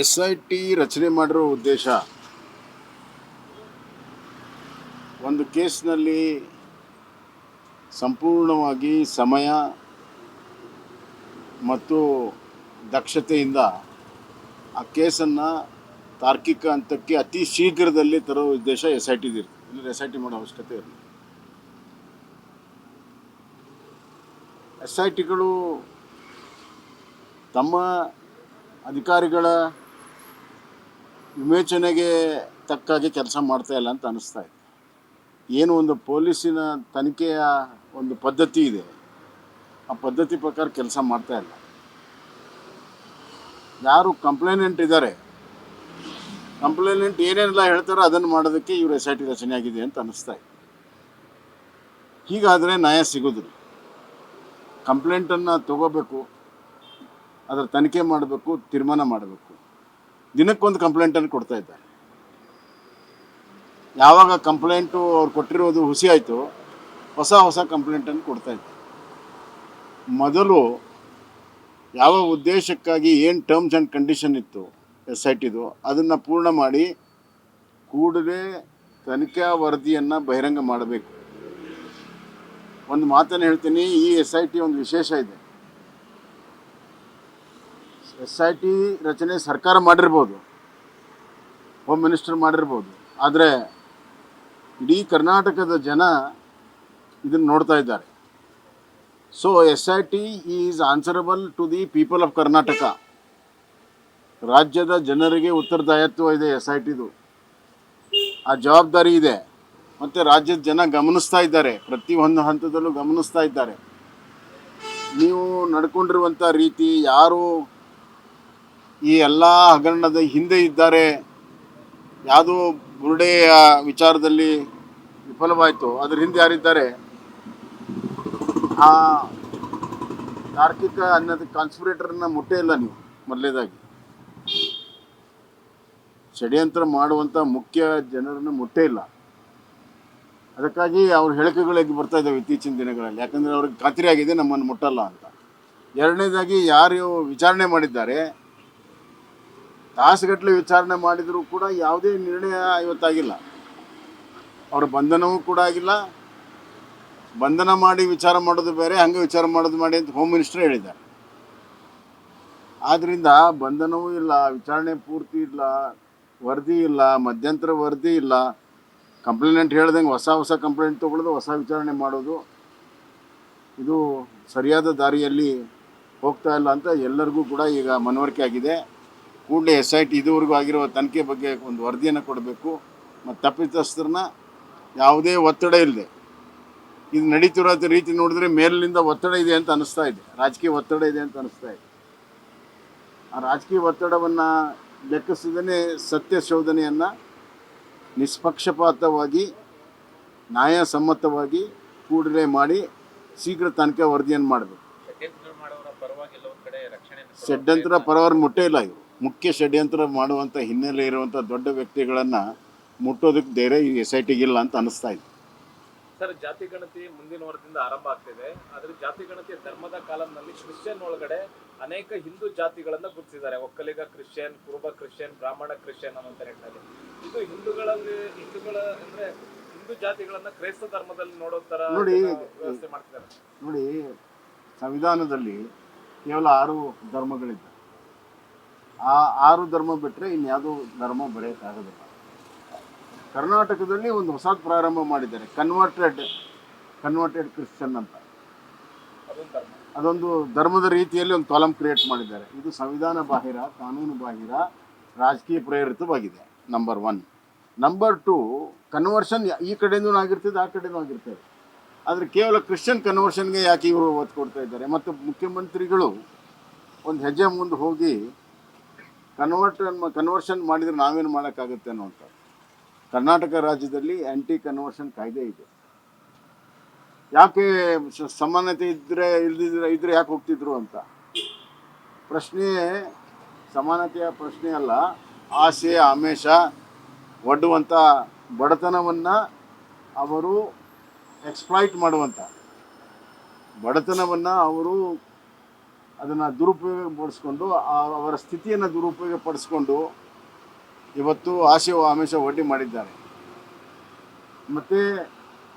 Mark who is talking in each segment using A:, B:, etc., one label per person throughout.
A: SIT ರಚನೆ ಮಾಡಿರೋ ಉದ್ದೇಶ ಒಂದು ಕೇಸ್ನಲ್ಲಿ ಸಂಪೂರ್ಣವಾಗಿ ಸಮಯ ಮತ್ತು ದಕ್ಷತೆಯಿಂದ ಆ ಕೇಸನ್ನು ತಾರ್ಕಿಕ ಹಂತಕ್ಕೆ ಅತಿ ಶೀಘ್ರದಲ್ಲಿ ತರೋ ಉದ್ದೇಶ SIT ಇರುತ್ತೆ. ಇಲ್ಲ SIT ಮಾಡೋ ಅವಶ್ಯಕತೆ ಇರಲಿ. SITಗಳು ತಮ್ಮ ಅಧಿಕಾರಿಗಳ ವಿವೇಚನೆಗೆ ತಕ್ಕಾಗಿ ಕೆಲಸ ಮಾಡ್ತಾ ಇಲ್ಲ ಅಂತ ಅನ್ನಿಸ್ತಾ ಇದೆ. ಏನು ಒಂದು ಪೊಲೀಸಿನ ತನಿಖೆಯ ಒಂದು ಪದ್ಧತಿ ಇದೆ, ಆ ಪದ್ಧತಿ ಪ್ರಕಾರ ಕೆಲಸ ಮಾಡ್ತಾ ಇಲ್ಲ. ಯಾರು ಕಂಪ್ಲೇನೆಂಟ್ ಇದ್ದಾರೆ, ಕಂಪ್ಲೇನೆಂಟ್ ಏನೇನೆಲ್ಲ ಹೇಳ್ತಾರೋ ಅದನ್ನು ಮಾಡೋದಕ್ಕೆ ಇವರು SIT ರಚನೆ ಆಗಿದೆ ಅಂತ ಅನ್ನಿಸ್ತಾ ಇದೆ. ಹೀಗಾದರೆ ನ್ಯಾಯ ಸಿಗೋದಿಲ್ಲ. ಕಂಪ್ಲೇಂಟನ್ನು ತಗೋಬೇಕು, ಅದರ ತನಿಖೆ ಮಾಡಬೇಕು, ತೀರ್ಮಾನ ಮಾಡಬೇಕು. ದಿನಕ್ಕೊಂದು ಕಂಪ್ಲೇಂಟನ್ನು ಕೊಡ್ತಾ ಇದ್ದಾರೆ. ಯಾವಾಗ ಕಂಪ್ಲೇಂಟು ಅವ್ರು ಕೊಟ್ಟಿರೋದು ಹುಸಿ ಆಯಿತು, ಹೊಸ ಕಂಪ್ಲೇಂಟನ್ನು ಕೊಡ್ತಾ ಇದ್ದಾರೆ. ಮೊದಲು ಯಾವ ಉದ್ದೇಶಕ್ಕಾಗಿ ಏನು ಟರ್ಮ್ಸ್ ಆ್ಯಂಡ್ ಕಂಡೀಷನ್ ಇತ್ತು SITದು, ಅದನ್ನು ಪೂರ್ಣ ಮಾಡಿ ಕೂಡಲೇ ತನಿಖಾ ವರದಿಯನ್ನು ಬಹಿರಂಗ ಮಾಡಬೇಕು. ಒಂದು ಮಾತನ್ನು ಹೇಳ್ತೀನಿ, ಈ SIT ಒಂದು ವಿಶೇಷ ಇದೆ. SIT ರಚನೆ ಸರ್ಕಾರ ಮಾಡಿರ್ಬೋದು, ಹೋಮ್ ಮಿನಿಸ್ಟರ್ ಮಾಡಿರ್ಬೋದು, ಆದರೆ ಇಡೀ ಕರ್ನಾಟಕದ ಜನ ಇದನ್ನು ನೋಡ್ತಾ ಇದ್ದಾರೆ. So SIT is answerable to the people of Karnataka. ರಾಜ್ಯದ ಜನರಿಗೆ ಉತ್ತರದಾಯಿತ್ವ ಇದೆ SITದು, ಆ ಜವಾಬ್ದಾರಿ ಇದೆ. ಮತ್ತು ರಾಜ್ಯದ ಜನ ಗಮನಿಸ್ತಾ ಇದ್ದಾರೆ, ಪ್ರತಿಯೊಂದು ಹಂತದಲ್ಲೂ ಗಮನಿಸ್ತಾ ಇದ್ದಾರೆ. ನೀವು ನಡ್ಕೊಂಡಿರುವಂಥ ರೀತಿ, ಯಾರು ಈ ಎಲ್ಲ ಹಗರಣದ ಹಿಂದೆ ಇದ್ದಾರೆ, ಯಾವುದೋ ಬುರುಡೆಯ ವಿಚಾರದಲ್ಲಿ ವಿಫಲವಾಯಿತು, ಅದ್ರ ಹಿಂದೆ ಯಾರಿದ್ದಾರೆ, ಆ ತಾರ್ಕಿಕ ಅನ್ನೋದು ಕಾನ್ಸ್ಪಿರೇಟರ್ನ ಮುಟ್ಟೇ ಇಲ್ಲ ನೀವು. ಮೊದಲೇದಾಗಿ ಷಡ್ಯಂತ್ರ ಮಾಡುವಂಥ ಮುಖ್ಯ ಜನರನ್ನು ಮುಟ್ಟೇ ಇಲ್ಲ. ಅದಕ್ಕಾಗಿ ಅವ್ರ ಹೇಳಿಕೆಗಳಿಗೆ ಬರ್ತಾ ಇದ್ದಾವೆ ಇತ್ತೀಚಿನ ದಿನಗಳಲ್ಲಿ. ಯಾಕಂದರೆ ಅವ್ರಿಗೆ ಖಾತ್ರಿ ಆಗಿದೆ ನಮ್ಮನ್ನು ಮುಟ್ಟಲ್ಲ ಅಂತ. ಎರಡನೇದಾಗಿ ಯಾರು ವಿಚಾರಣೆ ಮಾಡಿದ್ದಾರೆ, ತಾಸುಗಟ್ಟಲೆ ವಿಚಾರಣೆ ಮಾಡಿದರೂ ಕೂಡ ಯಾವುದೇ ನಿರ್ಣಯ ಇವತ್ತಾಗಿಲ್ಲ. ಅವರ ಬಂಧನವೂ ಕೂಡ ಆಗಿಲ್ಲ. ಬಂಧನ ಮಾಡಿ ವಿಚಾರ ಮಾಡೋದು ಬೇರೆ, ಹಂಗೆ ವಿಚಾರ ಮಾಡೋದು ಮಾಡಿ ಅಂತ ಹೋಮ್ ಮಿನಿಸ್ಟರ್ ಹೇಳಿದ್ದಾರೆ. ಆದ್ದರಿಂದ ಬಂಧನವೂ ಇಲ್ಲ, ವಿಚಾರಣೆ ಪೂರ್ತಿ ಇಲ್ಲ, ವರದಿ ಇಲ್ಲ, ಮಧ್ಯಂತರ ವರದಿ ಇಲ್ಲ. ಕಂಪ್ಲೇನೆಂಟ್ ಹೇಳ್ದಂಗೆ ಹೊಸ ಕಂಪ್ಲೇಂಟ್ ತೊಗೊಳ್ಳೋದು, ಹೊಸ ವಿಚಾರಣೆ ಮಾಡೋದು, ಇದು ಸರಿಯಾದ ದಾರಿಯಲ್ಲಿ ಹೋಗ್ತಾ ಇಲ್ಲ ಅಂತ ಎಲ್ಲರಿಗೂ ಕೂಡ ಈಗ ಮನವರಿಕೆ ಆಗಿದೆ. ಕೂಡಲೇ SIT ಇದುವರೆಗೂ ಆಗಿರೋ ತನಿಖೆ ಬಗ್ಗೆ ಒಂದು ವರದಿಯನ್ನು ಕೊಡಬೇಕು. ಮತ್ತು ತಪ್ಪಿತಸ್ಥರನ್ನ ಯಾವುದೇ ಒತ್ತಡ ಇಲ್ಲದೆ, ಇದು ನಡೀತಿರೋ ರೀತಿ ನೋಡಿದ್ರೆ ಮೇಲಿನಿಂದ ಒತ್ತಡ ಇದೆ ಅಂತ ಅನ್ನಿಸ್ತಾ ಇದೆ, ರಾಜಕೀಯ ಒತ್ತಡ ಇದೆ ಅಂತ ಅನ್ನಿಸ್ತಾ ಇದೆ. ಆ ರಾಜಕೀಯ ಒತ್ತಡವನ್ನು ಲೆಕ್ಕಿಸದೇ ಸತ್ಯ ಶೋಧನೆಯನ್ನು ನಿಷ್ಪಕ್ಷಪಾತವಾಗಿ, ನ್ಯಾಯಸಮ್ಮತವಾಗಿ ಕೂಡಲೇ ಮಾಡಿ ಶೀಘ್ರ ತನಿಖೆ ವರದಿಯನ್ನು ಮಾಡಬೇಕು. ಷಡ್ಯಂತ್ರ ಪರವಾಗಿ ಮುಟ್ಟೇ ಇಲ್ಲ. ಇವು ಮುಖ್ಯ ಷಡ್ಯಂತ್ರ ಮಾಡುವಂಥ ಹಿನ್ನೆಲೆ ಇರುವಂಥ ದೊಡ್ಡ ವ್ಯಕ್ತಿಗಳನ್ನು ಮುಟ್ಟೋದಕ್ಕೆ ಧೈರ್ಯ ಈ SITಗಿಲ್ಲ ಅಂತ ಅನ್ನಿಸ್ತಾ ಇದೆ.
B: ಸರ್, ಜಾತಿ ಗಣತಿ ಮುಂದಿನ ವಾರದಿಂದ ಆರಂಭ ಆಗ್ತಿದೆ. ಆದರೆ ಜಾತಿ ಗಣತಿ ಧರ್ಮದ ಕಾಲಂನಲ್ಲಿ ಕ್ರಿಶ್ಚಿಯನ್ ಒಳಗಡೆ ಅನೇಕ ಹಿಂದೂ ಜಾತಿಗಳನ್ನ ಗುರುತಿಸಿದ್ದಾರೆ. ಒಕ್ಕಲಿಗ ಕ್ರಿಶ್ಚಿಯನ್, ಕುರುಬ ಕ್ರಿಶ್ಚಿಯನ್, ಬ್ರಾಹ್ಮಣ ಕ್ರಿಶ್ಚಿಯನ್ ಅನ್ನೋ ನಿಟ್ಟಿನಲ್ಲಿ ಇದು ಹಿಂದೂಗಳ ಅಂದ್ರೆ ಹಿಂದೂ ಜಾತಿಗಳನ್ನ ಕ್ರೈಸ್ತ ಧರ್ಮದಲ್ಲಿ ನೋಡೋ ತರ ವ್ಯವಸ್ಥೆ ಮಾಡ್ತಿದ್ದಾರೆ.
A: ನೋಡಿ, ಸಂವಿಧಾನದಲ್ಲಿ ಕೇವಲ 6 ಧರ್ಮಗಳಿದ್ದ. ಆ 6 ಧರ್ಮ ಬಿಟ್ಟರೆ ಇನ್ಯಾವುದೂ ಧರ್ಮ ಬರೆಯೋಕ್ಕಾಗೋದಿಲ್ಲ. ಕರ್ನಾಟಕದಲ್ಲಿ ಒಂದು ಹೊಸ ಪ್ರಾರಂಭ ಮಾಡಿದ್ದಾರೆ, ಕನ್ವರ್ಟೆಡ್ ಕ್ರಿಶ್ಚಿಯನ್ ಅಂತ. ಅದೊಂದು ಧರ್ಮದ ರೀತಿಯಲ್ಲಿ ಒಂದು ಕಾಲಮ್ ಕ್ರಿಯೇಟ್ ಮಾಡಿದ್ದಾರೆ. ಇದು ಸಂವಿಧಾನ ಬಾಹಿರ, ಕಾನೂನು ಬಾಹಿರ, ರಾಜಕೀಯ ಪ್ರೇರಿತವಾಗಿದೆ. ನಂಬರ್ 1. ನಂಬರ್ 2, ಕನ್ವರ್ಷನ್ ಈ ಕಡೆಯಿಂದ ಆಗಿರ್ತದೆ, ಆ ಕಡೆಯೂ ಆಗಿರ್ತದೆ. ಆದರೆ ಕೇವಲ ಕ್ರಿಶ್ಚಿಯನ್ ಕನ್ವರ್ಷನ್ಗೆ ಯಾಕೆ ಇವರು ಒತ್ತು ಕೊಡ್ತಾ ಇದ್ದಾರೆ? ಮತ್ತು ಮುಖ್ಯಮಂತ್ರಿಗಳು ಒಂದು ಹೆಜ್ಜೆ ಮುಂದೆ ಹೋಗಿ ಕನ್ವರ್ಷನ್ ಮಾಡಿದರೆ ನಾವೇನು ಮಾಡೋಕ್ಕಾಗುತ್ತೆ ಅನ್ನೋಂಥ. ಕರ್ನಾಟಕ ರಾಜ್ಯದಲ್ಲಿ ಆ್ಯಂಟಿ ಕನ್ವರ್ಷನ್ ಕಾಯ್ದೆ ಇದೆ. ಯಾಕೆ ಸಮಾನತೆ ಇದ್ರೆ ಯಾಕೆ ಹೋಗ್ತಿದ್ರು ಅಂತ ಪ್ರಶ್ನೆ, ಸಮಾನತೆಯ ಪ್ರಶ್ನೆ ಅಲ್ಲ. ಆಸೆ ಆಮೇಷ ಒಡ್ಡುವಂಥ ಬಡತನವನ್ನು ಅವರು ಎಕ್ಸ್ಪ್ಲಾಯ್ಟ್ ಮಾಡುವಂಥ, ಬಡತನವನ್ನು ಅವರು ಅದನ್ನು ದುರುಪಯೋಗ ಪಡಿಸ್ಕೊಂಡು ಅವರ ಸ್ಥಿತಿಯನ್ನು ದುರುಪಯೋಗ ಪಡಿಸ್ಕೊಂಡು ಇವತ್ತು ಆಶೆ ಆಮಿಷ ಒಡ್ಡಿ ಮಾಡಿದ್ದಾರೆ. ಮತ್ತು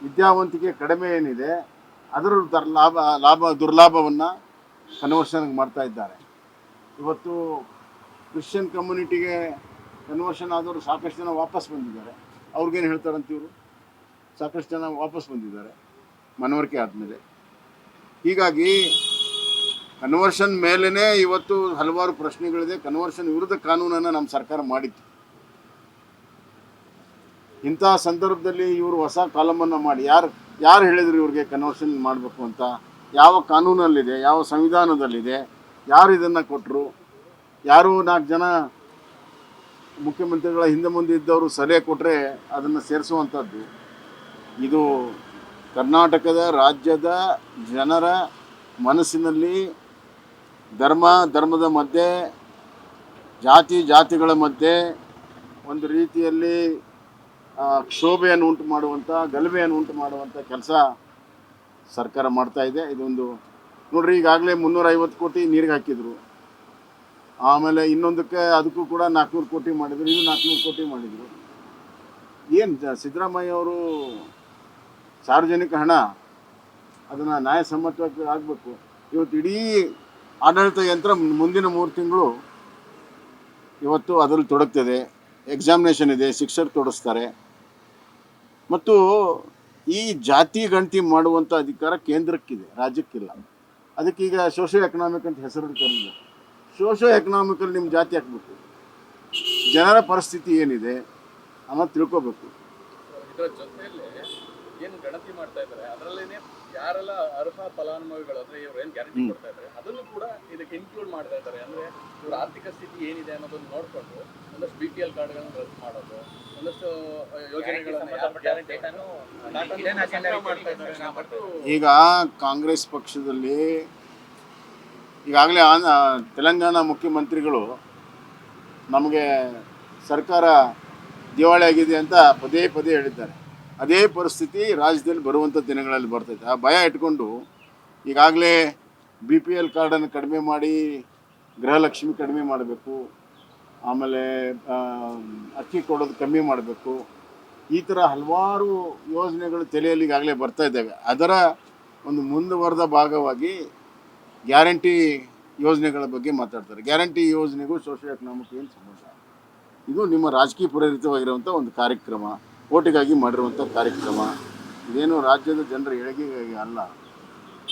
A: ವಿದ್ಯಾವಂತಿಕೆ ಕಡಿಮೆ ಏನಿದೆ ಅದರ ದುರ್ಲಾಭವನ್ನು ಕನ್ವರ್ಷನ್ಗೆ ಮಾಡ್ತಾ ಇದ್ದಾರೆ. ಇವತ್ತು ಕ್ರಿಶ್ಚಿಯನ್ ಕಮ್ಯುನಿಟಿಗೆ ಕನ್ವರ್ಷನ್ ಆದವರು ಸಾಕಷ್ಟು ಜನ ವಾಪಸ್ ಬಂದಿದ್ದಾರೆ. ಅವ್ರಿಗೇನು ಹೇಳ್ತಾರಂತ ಇವರು ಸಾಕಷ್ಟು ಜನ ವಾಪಸ್ ಬಂದಿದ್ದಾರೆ ಮನವರಿಕೆ ಆದಮೇಲೆ. ಹೀಗಾಗಿ ಕನ್ವರ್ಷನ್ ಮೇಲೇ ಇವತ್ತು ಹಲವಾರು ಪ್ರಶ್ನೆಗಳಿದೆ. ಕನ್ವರ್ಷನ್ ವಿರುದ್ಧ ಕಾನೂನನ್ನು ನಮ್ಮ ಸರ್ಕಾರ ಮಾಡಿತ್ತು. ಇಂಥ ಸಂದರ್ಭದಲ್ಲಿ ಇವರು ಹೊಸ ಕಾಲಮನ್ನು ಮಾಡಿ ಯಾರು ಹೇಳಿದರು ಇವ್ರಿಗೆ ಕನ್ವರ್ಷನ್ ಮಾಡಬೇಕು ಅಂತ? ಯಾವ ಕಾನೂನಲ್ಲಿದೆ, ಯಾವ ಸಂವಿಧಾನದಲ್ಲಿದೆ, ಯಾರು ಇದನ್ನು ಕೊಟ್ಟರು? ಯಾರು 4 ಜನ ಮುಖ್ಯಮಂತ್ರಿಗಳ ಹಿಂದೆ ಮುಂದೆ ಇದ್ದವರು ಸಲಹೆ ಕೊಟ್ಟರೆ ಅದನ್ನು ಸೇರಿಸುವಂಥದ್ದು. ಇದು ಕರ್ನಾಟಕದ ರಾಜ್ಯದ ಜನರ ಮನಸ್ಸಿನಲ್ಲಿ ಧರ್ಮದ ಮಧ್ಯೆ, ಜಾತಿಗಳ ಮಧ್ಯೆ ಒಂದು ರೀತಿಯಲ್ಲಿ ಕ್ಷೋಭೆಯನ್ನು ಉಂಟು ಮಾಡುವಂಥ, ಗಲಭೆಯನ್ನು ಉಂಟು ಮಾಡುವಂಥ ಕೆಲಸ ಸರ್ಕಾರ ಮಾಡ್ತಾ ಇದೆ. ಇದೊಂದು ನೋಡ್ರಿ, ಈಗಾಗಲೇ 350 ಕೋಟಿ ನೀರಿಗೆ ಹಾಕಿದರು. ಆಮೇಲೆ ಇನ್ನೊಂದಕ್ಕೆ ಅದಕ್ಕೂ ಕೂಡ 400 ಕೋಟಿ ಮಾಡಿದರು. ಇದು 400 ಕೋಟಿ ಮಾಡಿದರು. ಏನು ಸಿದ್ದರಾಮಯ್ಯ ಅವರು ಸಾರ್ವಜನಿಕ ಹಣ ಅದನ್ನು ನ್ಯಾಯಸಮ್ಮತವಾಗಿ ಆಗಬೇಕು. ಇವತ್ತು ಇಡೀ ಆಡಳಿತ ಯಂತ್ರ ಮುಂದಿನ 3 ತಿಂಗಳು ಇವತ್ತು ಅದರಲ್ಲಿ ತೊಡಗ್ತದೆ. ಎಕ್ಸಾಮಿನೇಷನ್ ಇದೆ, ಶಿಕ್ಷಕರು ತೊಡಗಿಸ್ತಾರೆ. ಮತ್ತು ಈ ಜಾತಿ ಗಣತಿ ಮಾಡುವಂಥ ಅಧಿಕಾರ ಕೇಂದ್ರಕ್ಕಿದೆ, ರಾಜ್ಯಕ್ಕಿಲ್ಲ. ಅದಕ್ಕೀಗ ಸೋಷಿಯೋ ಎಕನಾಮಿಕ್ ಅಂತ ಹೆಸರು ಕರೆದಿದೆ. ಸೋಷಿಯೋ ಎಕನಾಮಿಕಲ್ಲಿ ನಿಮ್ಮ ಜಾತಿ ಹಾಕಬೇಕು. ಜನರ ಪರಿಸ್ಥಿತಿ ಏನಿದೆ ಅನ್ನೋದು ತಿಳ್ಕೊಬೇಕು.
C: ಇದರ ಜೊತೆಯಲ್ಲಿ ಏನು ಗಣತಿ ಮಾಡ್ತಾ ಇದ್ದಾರೆ ಅದರಲ್ಲೇನೆ ಯಾರೆಲ್ಲ ಅರ್ಹ ಫಲಾನುಭವಿಗಳು ಅಂದ್ರೆ ಇವ್ರು ಏನು ಗ್ಯಾರಂಟಿ ಕೊಡ್ತಾ ಇದ್ದಾರೆ ಅದನ್ನು ಕೂಡ ಇದಕ್ಕೆ ಇನ್ಕ್ಲೂಡ್ ಮಾಡ್ತಾ ಇದ್ದಾರೆ. ಅಂದ್ರೆ ಇವ್ರ ಆರ್ಥಿಕ ಸ್ಥಿತಿ ಏನಿದೆ ಅನ್ನೋದನ್ನು ನೋಡಿಕೊಂಡು ಒಂದಷ್ಟು BPL ಕಾರ್ಡ್ಗಳನ್ನು ರದ್ದು ಮಾಡೋದು, ಒಂದಷ್ಟು ಯೋಜನೆಗಳನ್ನು ಮಾಡ್ತಾ ಇದ್ದಾರೆ.
A: ಈಗ ಕಾಂಗ್ರೆಸ್ ಪಕ್ಷದಲ್ಲಿ ಈಗಾಗಲೇ ತೆಲಂಗಾಣ ಮುಖ್ಯಮಂತ್ರಿಗಳು ನಮಗೆ ಸರ್ಕಾರ ದಿವಾಳಿ ಆಗಿದೆ ಅಂತ ಪದೇ ಹೇಳಿದ್ದಾರೆ. ಅದೇ ಪರಿಸ್ಥಿತಿ ರಾಜ್ಯದಲ್ಲಿ ಬರುವಂಥ ದಿನಗಳಲ್ಲಿ ಬರ್ತೈತೆ. ಆ ಭಯ ಇಟ್ಕೊಂಡು ಈಗಾಗಲೇ BPL ಕಾರ್ಡನ್ನು ಕಡಿಮೆ ಮಾಡಿ ಗೃಹಲಕ್ಷ್ಮಿ ಕಡಿಮೆ ಮಾಡಬೇಕು, ಆಮೇಲೆ ಅಕ್ಕಿ ಕೊಡೋದು ಕಮ್ಮಿ ಮಾಡಬೇಕು. ಈ ಥರ ಹಲವಾರು ಯೋಜನೆಗಳು ತಲೆಯಲ್ಲಿ ಈಗಾಗಲೇ ಬರ್ತಾ ಇದ್ದಾವೆ. ಅದರ ಒಂದು ಮುಂದುವರೆದ ಭಾಗವಾಗಿ ಗ್ಯಾರಂಟಿ ಯೋಜನೆಗಳ ಬಗ್ಗೆ ಮಾತಾಡ್ತಾರೆ. ಗ್ಯಾರಂಟಿ ಯೋಜನೆಗೂ ಸೋಷಿಯೋ ಎಕನಾಮಿಕ್ ಏನು ಸಂಬಂಧ? ಇದು ನಿಮ್ಮ ರಾಜಕೀಯ ಪ್ರೇರಿತವಾಗಿರುವಂಥ ಒಂದು ಕಾರ್ಯಕ್ರಮ, ಓಟಿಗಾಗಿ ಮಾಡಿರುವಂಥ ಕಾರ್ಯಕ್ರಮ. ಇದೇನು ರಾಜ್ಯದ ಜನರ ಏಳಿಗೆಗಾಗಿ ಅಲ್ಲ.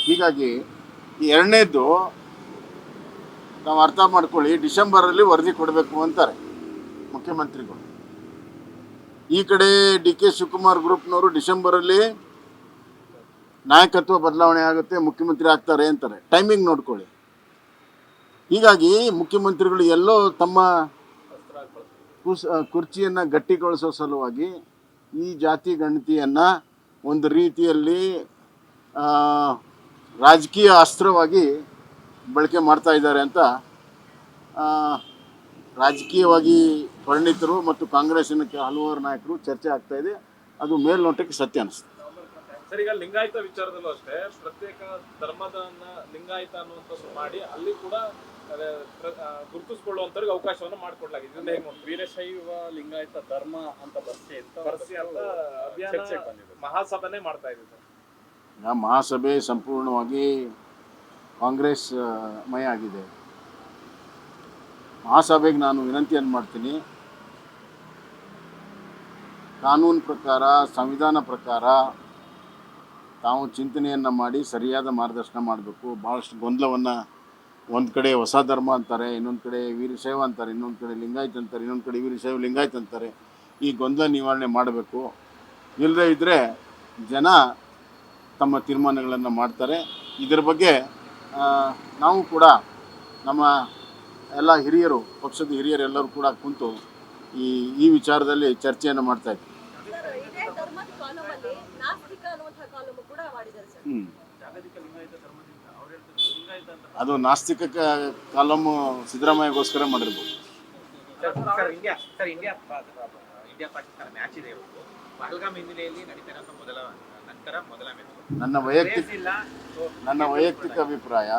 A: ಹೀಗಾಗಿ ಈ ಎರಡನೇದ್ದು ನಾವು ಅರ್ಥ ಮಾಡ್ಕೊಳ್ಳಿ. ಡಿಸೆಂಬರಲ್ಲಿ ವರದಿ ಕೊಡಬೇಕು ಅಂತಾರೆ ಮುಖ್ಯಮಂತ್ರಿಗಳು. ಈ ಕಡೆ DK ಶಿವಕುಮಾರ್ ಗ್ರೂಪ್ನವರು ಡಿಸೆಂಬರಲ್ಲಿ ನಾಯಕತ್ವ ಬದಲಾವಣೆ ಆಗುತ್ತೆ, ಮುಖ್ಯಮಂತ್ರಿ ಆಗ್ತಾರೆ ಅಂತಾರೆ. ಟೈಮಿಂಗ್ ನೋಡ್ಕೊಳ್ಳಿ. ಹೀಗಾಗಿ ಮುಖ್ಯಮಂತ್ರಿಗಳು ಎಲ್ಲೋ ತಮ್ಮ ಕುರ್ಚಿಯನ್ನು ಗಟ್ಟಿಗೊಳಿಸೋ ಸಲುವಾಗಿ ಈ ಜಾತಿ ಗಣತಿಯನ್ನು ಒಂದು ರೀತಿಯಲ್ಲಿ ರಾಜಕೀಯ ಅಸ್ತ್ರವಾಗಿ ಬಳಕೆ ಮಾಡ್ತಾ ಇದ್ದಾರೆ ಅಂತ ರಾಜಕೀಯವಾಗಿ ಪರಿಣಿತರು ಮತ್ತು ಕಾಂಗ್ರೆಸ್ಸಿನ ಹಲವಾರು ನಾಯಕರು ಚರ್ಚೆ ಆಗ್ತಾ ಇದೆ. ಅದು ಮೇಲ್ನೋಟಕ್ಕೆ ಸತ್ಯ ಅನಿಸ್ತದೆ.
B: ಸರ್, ಈಗ ಲಿಂಗಾಯತ ವಿಚಾರದಲ್ಲೂ ಅಷ್ಟೇ ಪ್ರತ್ಯೇಕ ಧರ್ಮದನ್ನ ಲಿಂಗಾಯತ ಅನ್ನುವಂಥದ್ದು ಮಾಡಿ ಅಲ್ಲಿ ಕೂಡ ಗುರುತಿಸಿಕೊಳ್ಳುವಂಥವ್ರಿಗೆ ಅವಕಾಶವನ್ನು ಮಾಡಿಕೊಡ್ಲಾಗಿದೆ. ಇದನ್ನ ಹೇಗೆ ನೋಡಿ?
C: ವೀರಶೈವ ಲಿಂಗಾಯತ ಧರ್ಮ ಅಂತ ಬರ್ಸಿ
B: ಅಂತ ಅಭಿಯಾನ ಮಹಾಸಭೆನೇ ಮಾಡ್ತಾ ಇದೆ ಸರ್.
A: ಮಹಾಸಭೆ ಸಂಪೂರ್ಣವಾಗಿ ಕಾಂಗ್ರೆಸ್ ಮಯ ಆಗಿದೆ. ಮಹಾಸಭೆಗೆ ನಾನು ವಿನಂತಿಯನ್ನು ಮಾಡ್ತೀನಿ, ಕಾನೂನು ಪ್ರಕಾರ, ಸಂವಿಧಾನ ಪ್ರಕಾರ ತಾವು ಚಿಂತನೆಯನ್ನು ಮಾಡಿ ಸರಿಯಾದ ಮಾರ್ಗದರ್ಶನ ಮಾಡಬೇಕು. ಭಾಳಷ್ಟು ಗೊಂದಲವನ್ನು, ಒಂದು ಕಡೆ ಹೊಸ ಧರ್ಮ ಅಂತಾರೆ, ಇನ್ನೊಂದು ಕಡೆ ವೀರಶೈವ ಅಂತಾರೆ, ಇನ್ನೊಂದು ಕಡೆ ಲಿಂಗಾಯತ ಅಂತಾರೆ, ಇನ್ನೊಂದು ಕಡೆ ವೀರಶೈವ ಲಿಂಗಾಯತ ಅಂತಾರೆ. ಈ ಗೊಂದಲ ನಿವಾರಣೆ ಮಾಡಬೇಕು. ಇಲ್ಲದೇ ಇದ್ದರೆ ಜನ ತಮ್ಮ ತೀರ್ಮಾನಗಳನ್ನು ಮಾಡ್ತಾರೆ. ಇದರ ಬಗ್ಗೆ ನಾವು ಕೂಡ ನಮ್ಮ ಎಲ್ಲ ಹಿರಿಯರು, ಪಕ್ಷದ ಹಿರಿಯರೆಲ್ಲರೂ ಕೂಡ ಕುಂತು ಈ ವಿಚಾರದಲ್ಲಿ ಚರ್ಚೆಯನ್ನು ಮಾಡ್ತಾಯಿದ್ವಿ. ಅದು ನಾಸ್ತಿಕ ಕಾಲಮ್ ಸಿದ್ದರಾಮಯ್ಯಗೋಸ್ಕರ ಮಾಡಿರ್ಬೋದು.
D: ಇಂಡಿಯಾ ಪಾಕಿಸ್ತಾನ ಮ್ಯಾಚ್ ಇದೆ ಇವತ್ತು. ಪಹಲ್ಗಾಮ್ ಹಿನ್ನೆಲೆಯಲ್ಲಿ ನಡೀತಿರೋಂಥ ಮೊದಲ ಮ್ಯಾಚ್.
A: ನನ್ನ ವೈಯಕ್ತಿಕ ಅಭಿಪ್ರಾಯ,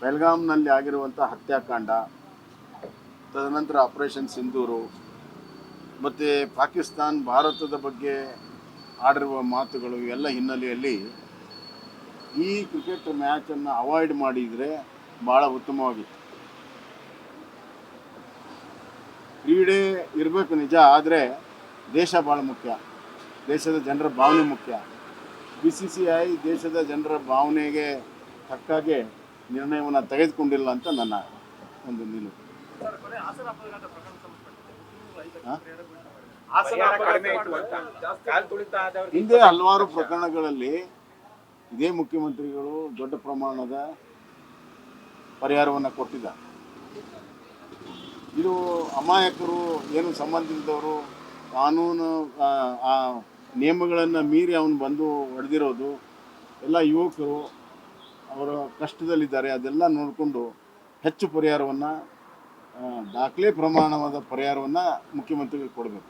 A: ಬೆಲ್ಗಾಂನಲ್ಲಿ ಆಗಿರುವಂಥ ಹತ್ಯಾಕಾಂಡ, ತದನಂತರ ಆಪರೇಷನ್ ಸಿಂಧೂರು ಮತ್ತು ಪಾಕಿಸ್ತಾನ್ ಭಾರತದ ಬಗ್ಗೆ ಆಡಿರುವ ಮಾತುಗಳು ಇವೆಲ್ಲ ಹಿನ್ನೆಲೆಯಲ್ಲಿ ಈ ಕ್ರಿಕೆಟ್ ಮ್ಯಾಚನ್ನು ಅವಾಯ್ಡ್ ಮಾಡಿದರೆ ಭಾಳ ಉತ್ತಮವಾಗಿತ್ತು. ಕ್ರೀಡೆ ಇರಬೇಕು ನಿಜ, ಆದರೆ ದೇಶ ಭಾಳ ಮುಖ್ಯ, ದೇಶದ ಜನರ ಭಾವನೆ ಮುಖ್ಯ. BCCI ದೇಶದ ಜನರ ಭಾವನೆಗೆ ತಕ್ಕಾಗೆ ನಿರ್ಣಯವನ್ನು ತೆಗೆದುಕೊಂಡಿಲ್ಲ ಅಂತ ನನ್ನ ಒಂದು ನಿಲುವು.
B: ಹಾಸನ
D: ಕಡಿಮೆ ಆಯ್ತು ಅಂತ ಕಾಲು ತುಳಿತ ಆದವ್ರಿಗೆ
A: ಹಿಂದೆ ಹಲವಾರು ಪ್ರಕರಣಗಳಲ್ಲಿ ಇದೇ ಮುಖ್ಯಮಂತ್ರಿಗಳು ದೊಡ್ಡ ಪ್ರಮಾಣದ ಪರಿಹಾರವನ್ನು ಕೊಟ್ಟಿದ್ದಾರೆ. ಇದು ಅಮಾಯಕರು, ಏನು ಸಂಬಂಧಿಸಿದವರು, ಕಾನೂನು ಆ ನಿಯಮಗಳನ್ನು ಮೀರಿ ಅವನು ಬಂದು ಹೊಡೆದಿರೋದು ಎಲ್ಲ ಯುವಕರು ಅವರ ಕಷ್ಟದಲ್ಲಿದ್ದಾರೆ. ಅದೆಲ್ಲ ನೋಡಿಕೊಂಡು ಹೆಚ್ಚು ಪರಿಹಾರವನ್ನು, ದಾಖಲೆ ಪ್ರಮಾಣವಾದ ಪರಿಹಾರವನ್ನು ಮುಖ್ಯಮಂತ್ರಿಗಳು ಕೊಡಬೇಕು.